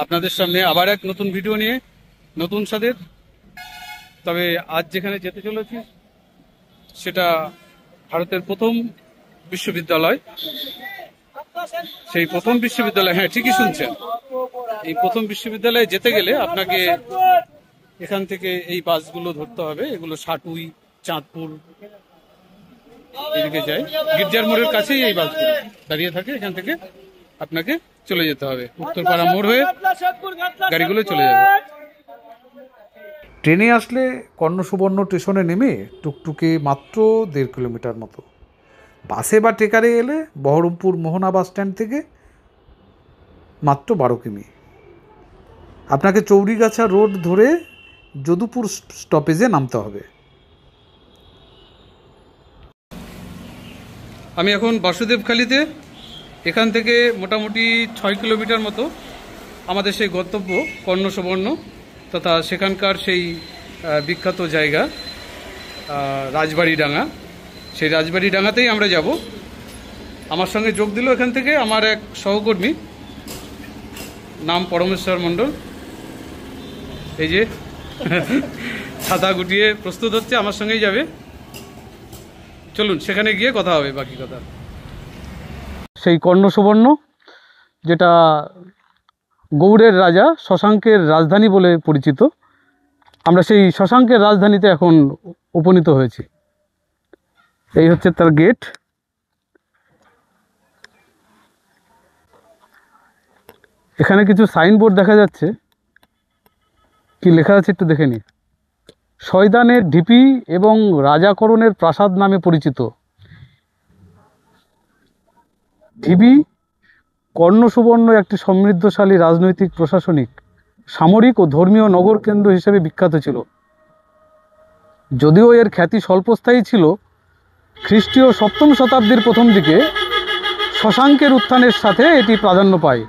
আপনাদের সামনে আবার এক নতুন ভিডিও নিয়ে নতুন স্বাদের। তবে আজ যেখানে যেতে চলেছি সেটা ভারতের প্রথম বিশ্ববিদ্যালয়। সেই প্রথম বিশ্ববিদ্যালয়, হ্যাঁ ঠিকই শুনছেন, এই প্রথম বিশ্ববিদ্যালয়ে যেতে গেলে আপনাকে এখান থেকে এই বাসগুলো ধরতে হবে। এগুলো সাটুই, চাঁদপুর এদিকে যায়। গির্জার মোড়ের কাছেই এই বাসগুলো দাঁড়িয়ে থাকে। এখান থেকে আপনাকে চলে যেতে হবে উত্তরপাড়া মোড় হয়ে, গাড়িগুলো চলে যাবে। ট্রেনে আসলে কর্ণসুবর্ণ স্টেশনে নেমে টুকটুকে মাত্র 1.5 কিলোমিটার মতো, বাসে বা ট্রেকারে এলে বহরমপুর মোহনা বাস স্ট্যান্ড থেকে মাত্র 12 কিমি। আপনাকে চৌরিগাছা রোড ধরে যদুপুর স্টপেজে নামতে হবে। আমি এখন বাসুদেবখালীতে। এখান থেকে মোটামুটি 6 কিলোমিটার মতো আমাদের সেই গন্তব্য কর্ণসুবর্ণ তথা সেখানকার সেই বিখ্যাত জায়গা রাজবাড়িডাঙ্গা। সেই রাজবাড়িডাঙ্গাতেই আমরা যাব। আমার সঙ্গে যোগ দিল এখান থেকে আমার এক সহকর্মী, নাম পরমেশ্বর মণ্ডল। এই যে ছাতা গুটিয়ে প্রস্তুত হচ্ছে, আমার সঙ্গেই যাবে। চলুন সেখানে গিয়ে কথা হবে বাকি কথা। সেই কর্ণসুবর্ণ, যেটা গৌড়ের রাজা শশাঙ্কের রাজধানী বলে পরিচিত, আমরা সেই শশাঙ্কের রাজধানীতে এখন উপনীত হয়েছি। এই হচ্ছে তার গেট। এখানে কিছু সাইনবোর্ড দেখা যাচ্ছে, কি লেখা আছে একটু দেখে নি। শয়দানের ঢিপি এবং রাজাকরণের প্রাসাদ নামে পরিচিত ঢিপি কর্ণসুবর্ণ একটি সমৃদ্ধশালী রাজনৈতিক, প্রশাসনিক, সামরিক ও ধর্মীয় নগর কেন্দ্র হিসেবে বিখ্যাত ছিল। যদিও এর খ্যাতি স্বল্পস্থায়ী ছিল, খ্রিস্টীয় 7ম শতাব্দীর প্রথম দিকে শশাঙ্কের উত্থানের সাথে এটি প্রাধান্য পায়।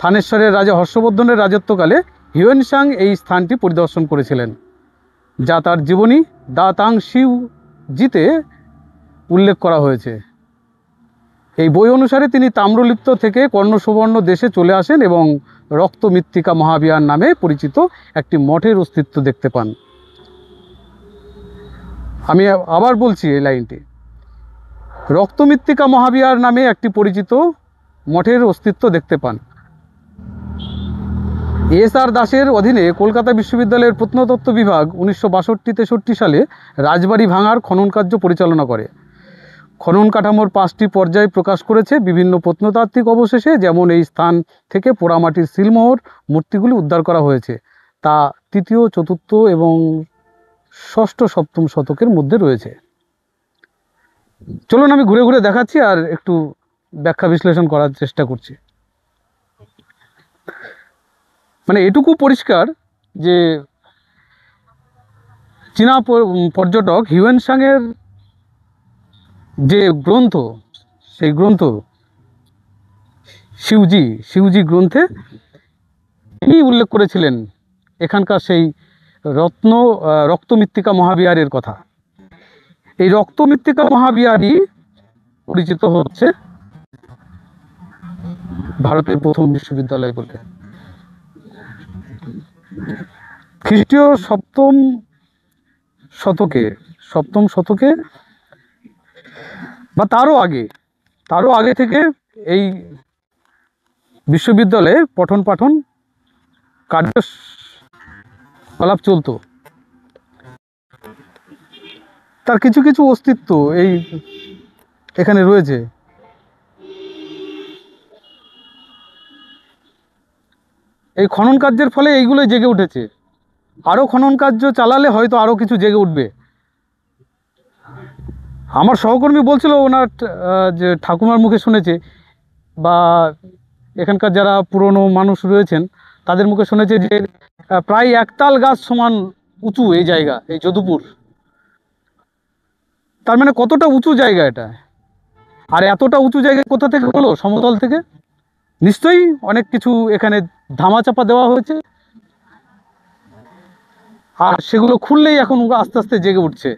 থানেশ্বরের রাজা হর্ষবর্ধনের রাজত্বকালে হিউয়েনসাং এই স্থানটি পরিদর্শন করেছিলেন, যা তার জীবনী দা তাং শিউ জিতে উল্লেখ করা হয়েছে। এই বই অনুসারে তিনি তাম্রলিপ্ত থেকে কর্ণসুবর্ণ দেশে চলে আসেন এবং রক্তমৃত্তিকা মহাবিহার নামে পরিচিত একটি মঠের অস্তিত্ব দেখতে পান। আমি আবার বলছি এই লাইনটি, রক্তমৃত্তিকা মহাবিহার নামে একটি পরিচিত মঠের অস্তিত্ব দেখতে পান। এস.আর. দাসের অধীনে কলকাতা বিশ্ববিদ্যালয়ের প্রত্নতত্ত্ব বিভাগ 1962-63 সালে রাজবাড়ি ভাঙার খনন কার্য পরিচালনা করে। খনন কাঠামোর 5টি পর্যায় প্রকাশ করেছে বিভিন্ন প্রত্নতাত্ত্বিক অবশেষে, যেমন এই স্থান থেকে পোড়ামাটির সিলমোহর মূর্তিগুলি উদ্ধার করা হয়েছে, তা 3য়, 4র্থ এবং 6ষ্ঠ, 7ম শতকের মধ্যে রয়েছে। চলুন আমি ঘুরে ঘুরে দেখাচ্ছি আর একটু ব্যাখ্যা বিশ্লেষণ করার চেষ্টা করছি। মানে এটুকু পরিষ্কার যে চীনা পর্যটক হিউয়েনসাংয়ের যে গ্রন্থ, সেই গ্রন্থ শিউজি গ্রন্থে তিনি উল্লেখ করেছিলেন এখানকার সেই রক্তমৃত্তিকা মহাবিহারের কথা। এই রক্তমৃত্তিকা মহাবিহারই পরিচিত হচ্ছে ভারতের প্রথম বিশ্ববিদ্যালয় বলে। খ্রিস্টীয় 7ম শতকে বা তারও আগে থেকে এই বিশ্ববিদ্যালয়ে পঠন পাঠন কার্যকলাপ চলত। তার কিছু কিছু অস্তিত্ব এই এখানে রয়েছে। এই খনন কার্যের ফলে এইগুলো জেগে উঠেছে। আরও খনন কার্য চালালে হয়তো আরও কিছু জেগে উঠবে। আমার সহকর্মী বলছিল ওনার যে ঠাকুমার মুখে শুনেছে, বা এখানকার যারা পুরনো মানুষ রয়েছেন তাদের মুখে শুনেছে যে প্রায় 1 তাল গাছ সমান উঁচু এই জায়গা, এই যদুপুর। তার মানে কতটা উঁচু জায়গা এটা। আর এতটা উঁচু জায়গা কোথা থেকে হলো? সমতল থেকে। নিশ্চয়ই অনেক কিছু এখানে ধামাচাপা দেওয়া হয়েছে, আর সেগুলো খুললেই এখন আস্তে আস্তে জেগে উঠছে।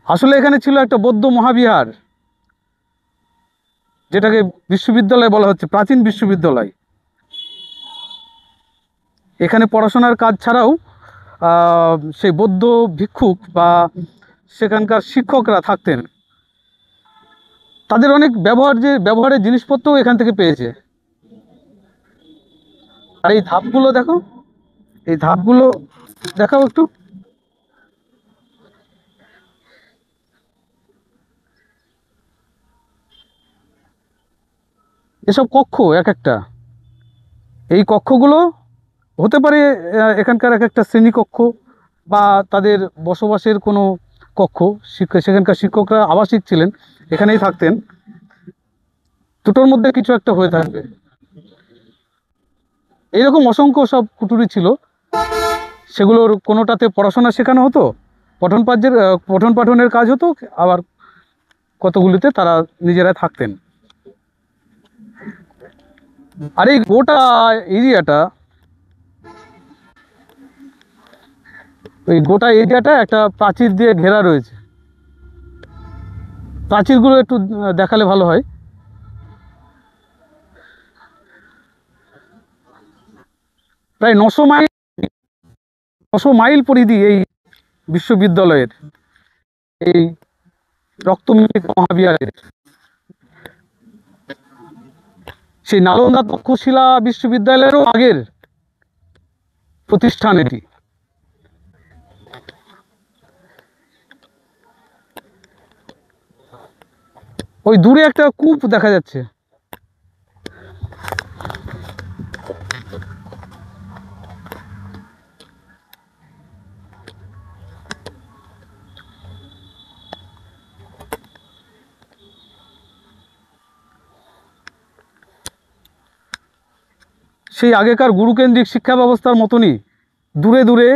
আসলে এখানে ছিল একটা বৌদ্ধ মহাবিহার, যেটাকে বিশ্ববিদ্যালয় বলা হচ্ছে, প্রাচীন বিশ্ববিদ্যালয়। এখানে পড়াশোনার কাজ ছাড়াও সেই বৌদ্ধ ভিক্ষুক বা সেখানকার শিক্ষকরা থাকতেন, তাদের অনেক ব্যবহারের জিনিসপত্রও এখান থেকে পেয়েছে। আর এই ধাপগুলো দেখো, এই ধাপগুলো দেখাও একটু। এসব কক্ষ এক একটা, এই কক্ষগুলো হতে পারে এখানকার এক একটা শ্রেণীকক্ষ বা তাদের বসবাসের কোনো কক্ষ। সেখানকার শিক্ষকরা আবাসিক ছিলেন, এখানেই থাকতেন। দুটোর মধ্যে কিছু একটা হয়ে থাকবে। এইরকম অসংখ্য সব কুঠুরি ছিল, সেগুলোর কোনোটাতে পড়াশোনা শেখানো হতো, পঠন পাঠনের কাজ হতো, আবার কতগুলিতে তারা নিজেরা থাকতেন। আর এই গোটা এরিয়াটা, একটা প্রাচীর দিয়ে ঘেরা রয়েছে। প্রাচীরগুলো একটু দেখালে ভালো হয়। প্রায় 900 মাইল পরিধি এই বিশ্ববিদ্যালয়ের, এই রক্তমিলিত মহাবিহারের। সেই নালন্দা তক্ষশিলা বিশ্ববিদ্যালয়েরও আগের প্রতিষ্ঠান এটি। ওই দূরে একটা কূপ দেখা যাচ্ছে। সেই আগেকার গুরুকেন্দ্রিক শিক্ষা ব্যবস্থার মতনই দূরে দূরে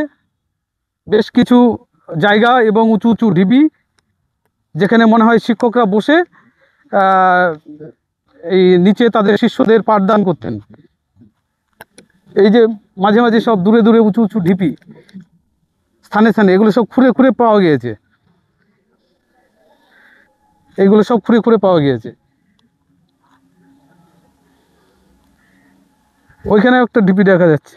বেশ কিছু জায়গা এবং উঁচু উঁচু ঢিবি, যেখানে মনে হয় শিক্ষকরা বসে এই নিচে তাদের শিষ্যদের পাঠদান করতেন। এই যে মাঝে মাঝে সব দূরে দূরে উঁচু উঁচু ঢিপি স্থানে স্থানে, এগুলো সব খুঁড়ে খুঁড়ে পাওয়া গিয়েছে। এগুলো সব খুঁড়ে খুঁড়ে পাওয়া গিয়েছে। ওইখানে একটা ঢিপি দেখা যাচ্ছে।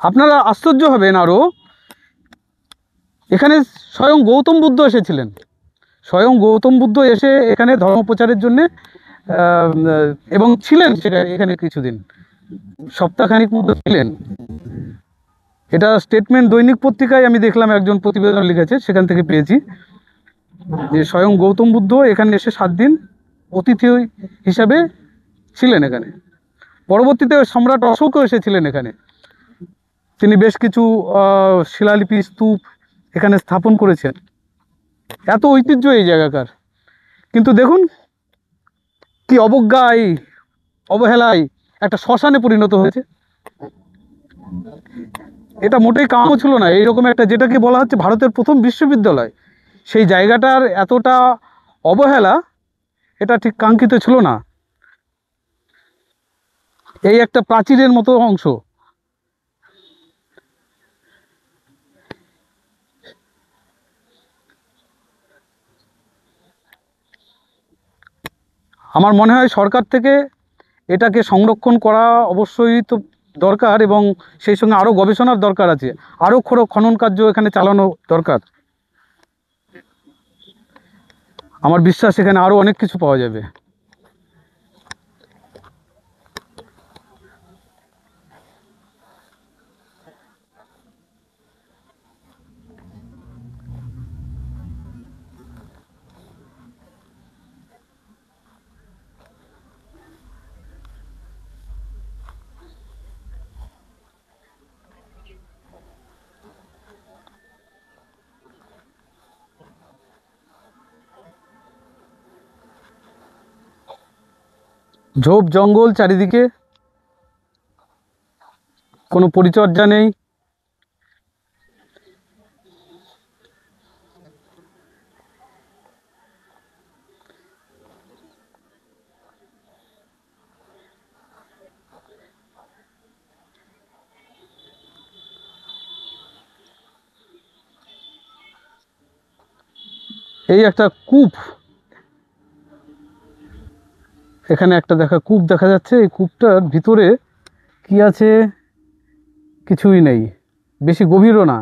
আপনারা আশ্চর্য হবেন আরও, এখানে স্বয়ং গৌতম বুদ্ধ এসেছিলেন। স্বয়ং গৌতম বুদ্ধ এসে এখানে ধর্ম প্রচারের জন্যে এবং ছিলেন সেটা এখানে কিছুদিন, সপ্তাহখানিক মতো ছিলেন। এটা স্টেটমেন্ট দৈনিক পত্রিকায় আমি দেখলাম, একজন প্রতিবেদন লিখেছে, সেখান থেকে পেয়েছি যে স্বয়ং গৌতম বুদ্ধ এখানে এসে 7 দিন অতিথি হিসাবে ছিলেন এখানে। পরবর্তীতে সম্রাট অশোকও এসেছিলেন এখানে। তিনি বেশ কিছু শিলালিপি, স্তূপ এখানে স্থাপন করেছেন। এত ঐতিহ্য এই জায়গাকার, কিন্তু দেখুন কি অবজ্ঞায়, অবহেলায় একটা শ্মশানে পরিণত হয়েছে। এটা মোটেই কাম্য ছিল না। এইরকম একটা, যেটাকে বলা হচ্ছে ভারতের প্রথম বিশ্ববিদ্যালয়, সেই জায়গাটার এতটা অবহেলা, এটা ঠিক কাঙ্ক্ষিত ছিল না। এই একটা প্রাচীরের মতো অংশ, আমার মনে হয় সরকার থেকে এটাকে সংরক্ষণ করা অবশ্যই তো দরকার, এবং সেই সঙ্গে আরও গবেষণার দরকার আছে, আরও খনন কার্য এখানে চালানো দরকার। আমার বিশ্বাস এখানে আরও অনেক কিছু পাওয়া যাবে। ঝোপ জঙ্গল চারিদিকে, কোনো পরিচর্যা নেই। এই একটা কূপ, এখানে একটা কূপ দেখা যাচ্ছে। এই কূপটার ভিতরে কি আছে কিছুই নেই, বেশি গভীরও না।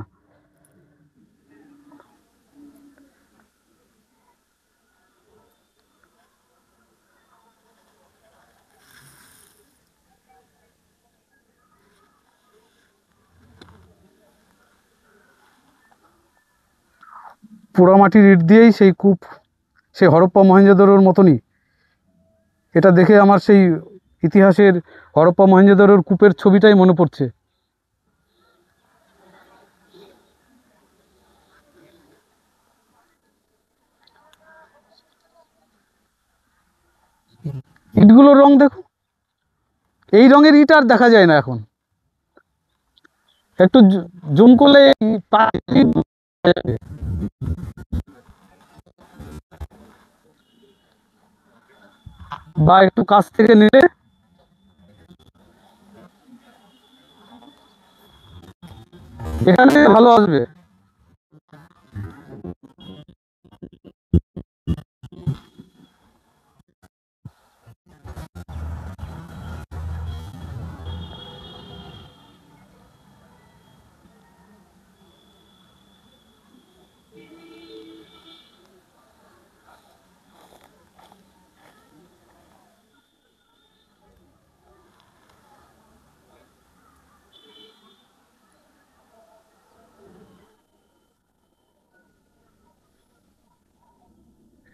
পোড়ামাটির ইট দিয়েই সেই কূপ, সেই হরপ্পা মহেঞ্জোদারোর মতনই। এটা দেখে আমার সেই ইতিহাসের হরপ্পা মহেঞ্জোদারোর কূপের ছবিটাই মনে পড়ছে। ইটগুলোর রং দেখো, এই রঙের ইট আর দেখা যায় না এখন। একটু জুম করলে বা একটু কাছ থেকে নিলে এখানে ভালো আসবে।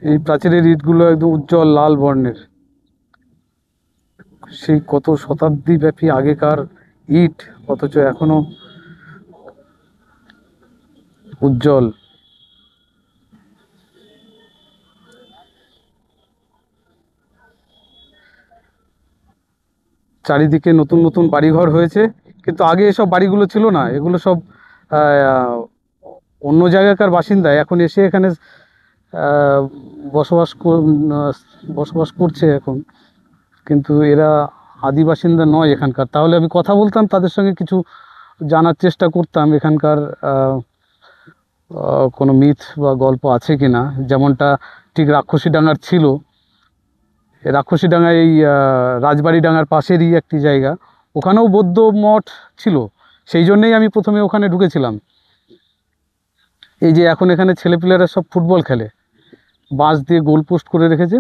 এই প্রাচীরের ইটগুলো একদম উজ্জ্বল লাল বর্ণের, সেই কত শতাব্দী ব্যাপী আগেকার ইট, অথচ এখনো উজ্জ্বল। চারিদিকে নতুন নতুন বাড়িঘর হয়েছে, কিন্তু আগে এসব বাড়িগুলো ছিল না। এগুলো সব আহ, অন্য জায়গাকার বাসিন্দা এখন এসে এখানে আহ, বসবাস বসবাস করছে এখন, কিন্তু এরা আদি বাসিন্দা নয় এখানকার। তাহলে আমি কথা বলতাম তাদের সঙ্গে, কিছু জানার চেষ্টা করতাম এখানকার কোনো মিথ বা গল্প আছে কিনা। যেমনটা ঠিক রাক্ষসীডাঙ্গার ছিল, রাক্ষসীডাঙ্গা এই রাজবাড়িডাঙ্গার পাশেরই একটি জায়গা, ওখানেও বৌদ্ধ মঠ ছিল। সেই জন্যেই আমি প্রথমে ওখানে ঢুকেছিলাম। এই যে এখন এখানে ছেলেপিলেরা সব ফুটবল খেলে, বাঁশ দিয়ে গোল পোস্ট করে রেখেছে।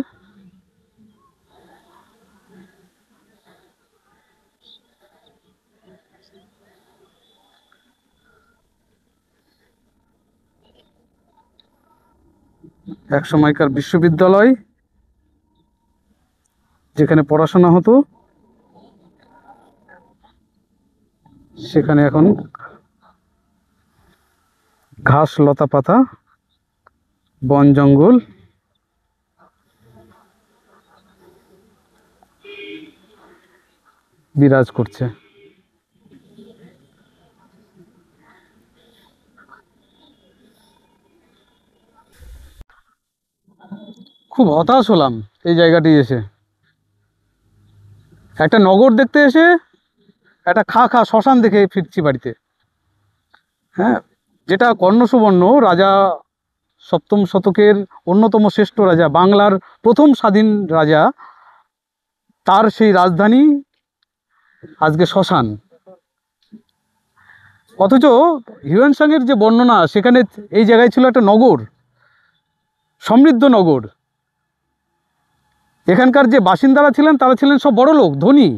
এক সময়কার বিশ্ববিদ্যালয়, যেখানে পড়াশোনা হতো, সেখানে এখন ঘাস লতা পাতা, বন জঙ্গল বিরাজ করছে। খুব হতাশ হলাম এই জায়গাটি এসে। একটা নগর দেখতে এসে একটা খা খা শ্মশান দেখে ফিরছি বাড়িতে। হ্যাঁ, যেটা কর্ণ সুবর্ণ রাজা, সপ্তম শতকের অন্যতম শ্রেষ্ঠ রাজা, বাংলার প্রথম স্বাধীন রাজা, তার সেই রাজধানী আজকে শ্মশান। অথচ হিউয়েন সাংয়ের যে বর্ণনা, সেখানে এই জায়গায় ছিল একটা নগর, সমৃদ্ধ নগর। এখানকার যে বাসিন্দারা ছিলেন তারা ছিলেন সব বড় লোক, ধনী,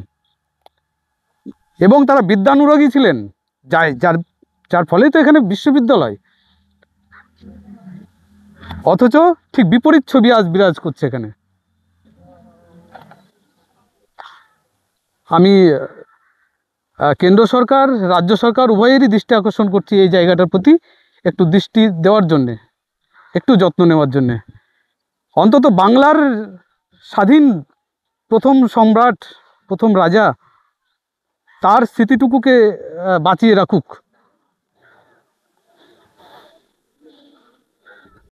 এবং তারা বিদ্যানুরাগী ছিলেন, যার যার ফলেই তো এখানে বিশ্ববিদ্যালয়। অথচ ঠিক বিপরীত ছবি আজ বিরাজ করছে এখানে। আমি কেন্দ্র সরকার, রাজ্য সরকার উভয়েরই দৃষ্টি আকর্ষণ করছি এই জায়গাটার প্রতি একটু দৃষ্টি দেওয়ার জন্যে, একটু যত্ন নেওয়ার জন্যে। অন্তত বাংলার স্বাধীন প্রথম সম্রাট, প্রথম রাজা, তার স্মৃতিটুকুকে বাঁচিয়ে রাখুক।